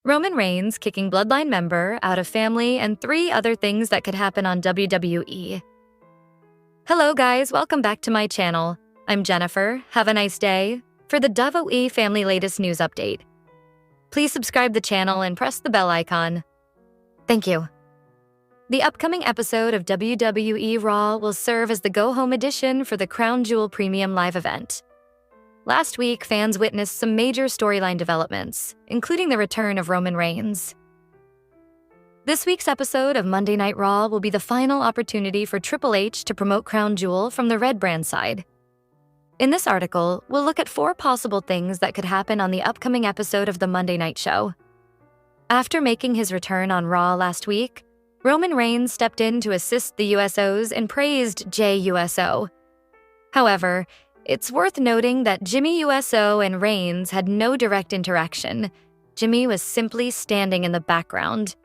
Roman Reigns kicking Bloodline member out of family, and 3 other things that could happen on WWE. Hello guys, welcome back to my channel. I'm Jennifer. Have a nice day. For the WWE family latest news update, please subscribe the channel and press the bell icon. Thank you. The upcoming episode of WWE Raw will serve as the go-home edition for the Crown Jewel Premium Live event. Last week, fans witnessed some major storyline developments, including the return of Roman Reigns. This week's episode of Monday Night Raw will be the final opportunity for Triple H to promote Crown Jewel from the Red brand side. In this article, we'll look at 4 possible things that could happen on the upcoming episode of the Monday Night Show. After making his return on Raw last week, Roman Reigns stepped in to assist the USOs and praised Jey USO. However, it's worth noting that Jimmy USO and Reigns had no direct interaction. Jimmy was simply standing in the background.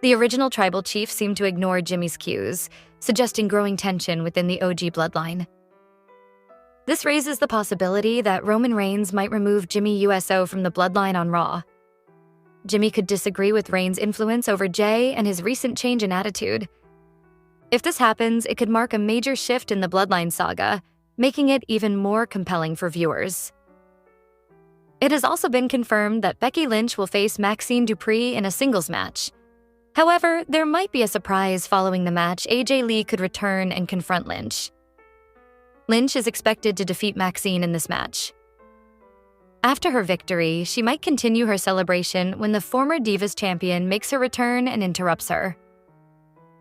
The original tribal chief seemed to ignore Jimmy's cues, suggesting growing tension within the OG bloodline. This raises the possibility that Roman Reigns might remove Jimmy USO from the bloodline on Raw. Jimmy could disagree with Reigns' influence over Jey and his recent change in attitude. If this happens, it could mark a major shift in the bloodline saga, making it even more compelling for viewers. It has also been confirmed that Becky Lynch will face Maxine Dupri in a singles match. However, there might be a surprise following the match. AJ Lee could return and confront Lynch. Lynch is expected to defeat Maxine in this match. After her victory, she might continue her celebration when the former Divas champion makes her return and interrupts her.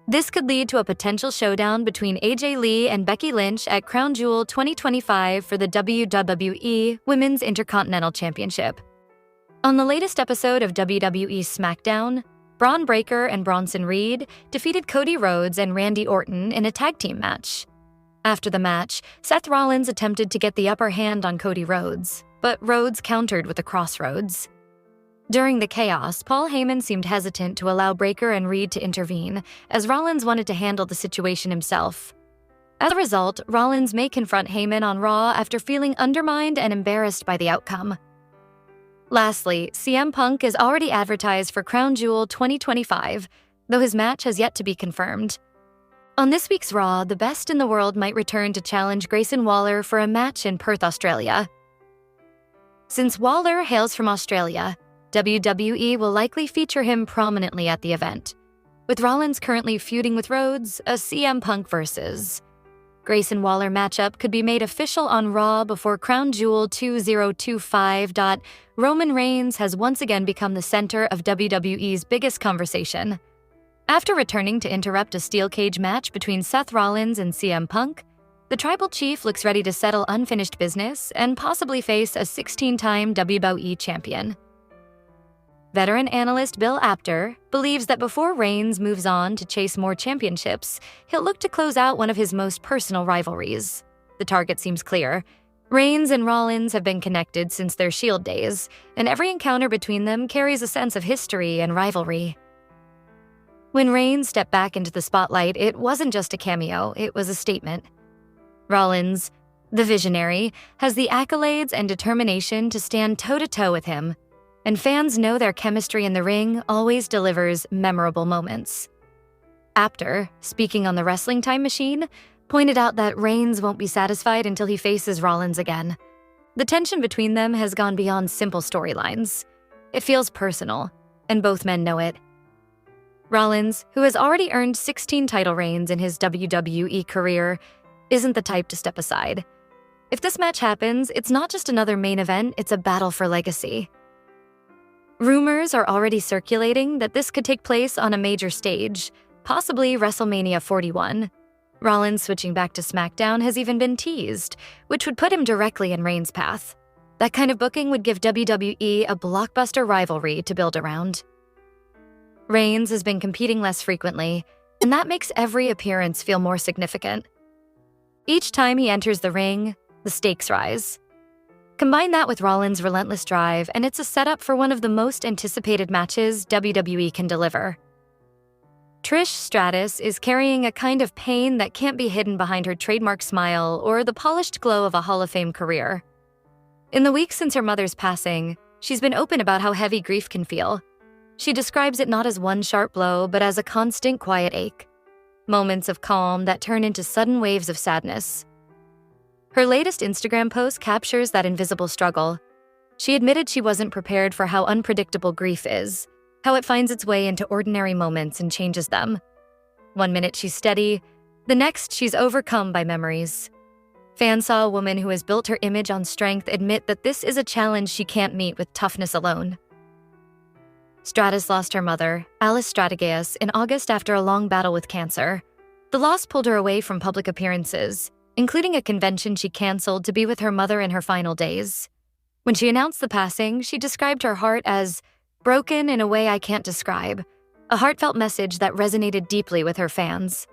This could lead to a potential showdown between AJ Lee and Becky Lynch at Crown Jewel 2025 for the WWE Women's Intercontinental Championship. On the latest episode of WWE SmackDown, Braun Breaker and Bronson Reed defeated Cody Rhodes and Randy Orton in a tag team match. After the match, Seth Rollins attempted to get the upper hand on Cody Rhodes, but Rhodes countered with a crossroads. During the chaos, Paul Heyman seemed hesitant to allow Breaker and Reed to intervene, as Rollins wanted to handle the situation himself. As a result, Rollins may confront Heyman on Raw after feeling undermined and embarrassed by the outcome. Lastly, CM Punk is already advertised for Crown Jewel 2025, though his match has yet to be confirmed. On this week's Raw, the best in the world might return to challenge Grayson Waller for a match in Perth, Australia. Since Waller hails from Australia, WWE will likely feature him prominently at the event, with Rollins currently feuding with Rhodes. A CM Punk versus Grayson Waller matchup could be made official on Raw before Crown Jewel 2025. Roman Reigns has once again become the center of WWE's biggest conversation. After returning to interrupt a steel cage match between Seth Rollins and CM Punk, the tribal chief looks ready to settle unfinished business and possibly face a 16-time WWE champion. Veteran analyst Bill Apter believes that before Reigns moves on to chase more championships, he'll look to close out one of his most personal rivalries. The target seems clear. Reigns and Rollins have been connected since their Shield days, and every encounter between them carries a sense of history and rivalry. When Reigns stepped back into the spotlight, it wasn't just a cameo, it was a statement. Rollins, the visionary, has the accolades and determination to stand toe-to-toe with him, and fans know their chemistry in the ring always delivers memorable moments. Apter, speaking on the Wrestling Time Machine, pointed out that Reigns won't be satisfied until he faces Rollins again. The tension between them has gone beyond simple storylines. It feels personal, and both men know it. Rollins, who has already earned 16 title reigns in his WWE career, isn't the type to step aside. If this match happens, it's not just another main event, it's a battle for legacy. Rumors are already circulating that this could take place on a major stage, possibly WrestleMania 41. Rollins switching back to SmackDown has even been teased, which would put him directly in Reigns' path. That kind of booking would give WWE a blockbuster rivalry to build around. Reigns has been competing less frequently, and that makes every appearance feel more significant. Each time he enters the ring, the stakes rise. Combine that with Rollins' relentless drive, and it's a setup for one of the most anticipated matches WWE can deliver. Trish Stratus is carrying a kind of pain that can't be hidden behind her trademark smile or the polished glow of a Hall of Fame career. In the weeks since her mother's passing, she's been open about how heavy grief can feel. She describes it not as one sharp blow, but as a constant quiet ache. Moments of calm that turn into sudden waves of sadness. Her latest Instagram post captures that invisible struggle. She admitted she wasn't prepared for how unpredictable grief is, how it finds its way into ordinary moments and changes them. One minute she's steady, the next she's overcome by memories. Fans saw a woman who has built her image on strength admit that this is a challenge she can't meet with toughness alone. Stratus lost her mother, Alice Strategius, in August after a long battle with cancer. The loss pulled her away from public appearances, including a convention she canceled to be with her mother in her final days. When she announced the passing, she described her heart as broken in a way I can't describe, a heartfelt message that resonated deeply with her fans.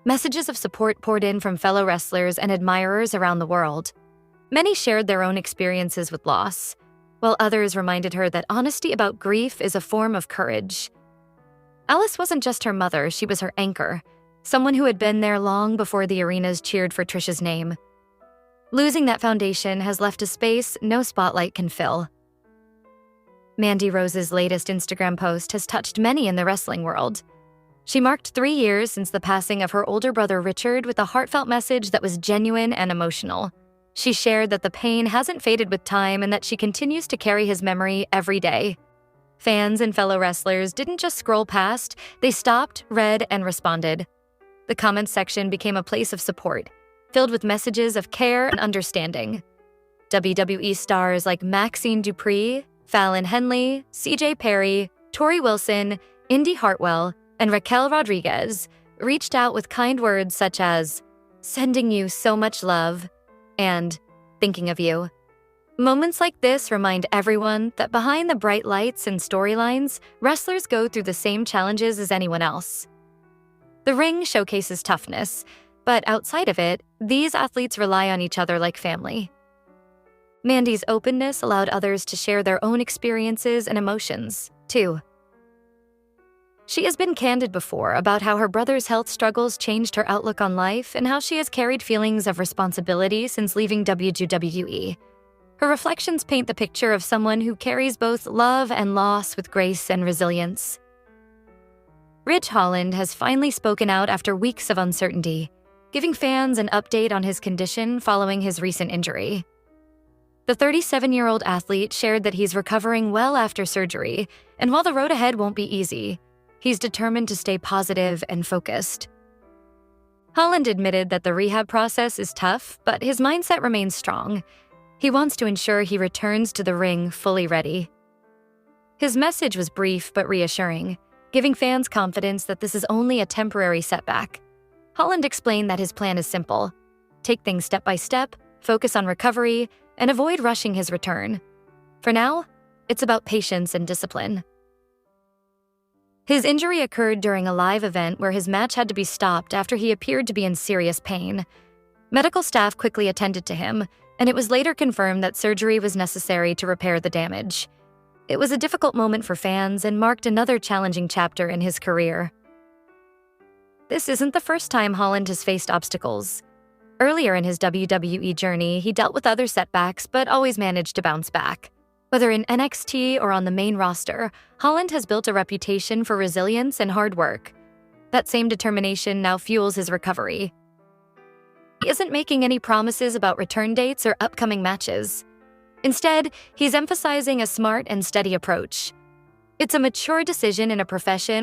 Messages of support poured in from fellow wrestlers and admirers around the world. Many shared their own experiences with loss, while others reminded her that honesty about grief is a form of courage. Alice wasn't just her mother, she was her anchor, someone who had been there long before the arenas cheered for Trish's name. Losing that foundation has left a space no spotlight can fill. Mandy Rose's latest Instagram post has touched many in the wrestling world. She marked 3 years since the passing of her older brother Richard with a heartfelt message that was genuine and emotional. She shared that the pain hasn't faded with time and that she continues to carry his memory every day. Fans and fellow wrestlers didn't just scroll past, they stopped, read, and responded. The comments section became a place of support, filled with messages of care and understanding. WWE stars like Maxine Dupree, Fallon Henley, CJ Perry, Tori Wilson, Indy Hartwell, and Raquel Rodriguez reached out with kind words such as, "Sending you so much love," and "Thinking of you." Moments like this remind everyone that behind the bright lights and storylines, wrestlers go through the same challenges as anyone else. The ring showcases toughness, but outside of it, these athletes rely on each other like family. Mandy's openness allowed others to share their own experiences and emotions, too. She has been candid before about how her brother's health struggles changed her outlook on life and how she has carried feelings of responsibility since leaving WWE. Her reflections paint the picture of someone who carries both love and loss with grace and resilience. Ridge Holland has finally spoken out after weeks of uncertainty, giving fans an update on his condition following his recent injury. The 37-year-old athlete shared that he's recovering well after surgery, and while the road ahead won't be easy, he's determined to stay positive and focused. Holland admitted that the rehab process is tough, but his mindset remains strong. He wants to ensure he returns to the ring fully ready. His message was brief but reassuring, giving fans confidence that this is only a temporary setback. Holland explained that his plan is simple: take things step by step, focus on recovery, and avoid rushing his return. For now, it's about patience and discipline. His injury occurred during a live event where his match had to be stopped after he appeared to be in serious pain. Medical staff quickly attended to him, and it was later confirmed that surgery was necessary to repair the damage. It was a difficult moment for fans and marked another challenging chapter in his career. This isn't the first time Holland has faced obstacles. Earlier in his WWE journey, he dealt with other setbacks but always managed to bounce back. Whether in NXT or on the main roster, Holland has built a reputation for resilience and hard work. That same determination now fuels his recovery. He isn't making any promises about return dates or upcoming matches. Instead, he's emphasizing a smart and steady approach. It's a mature decision in a profession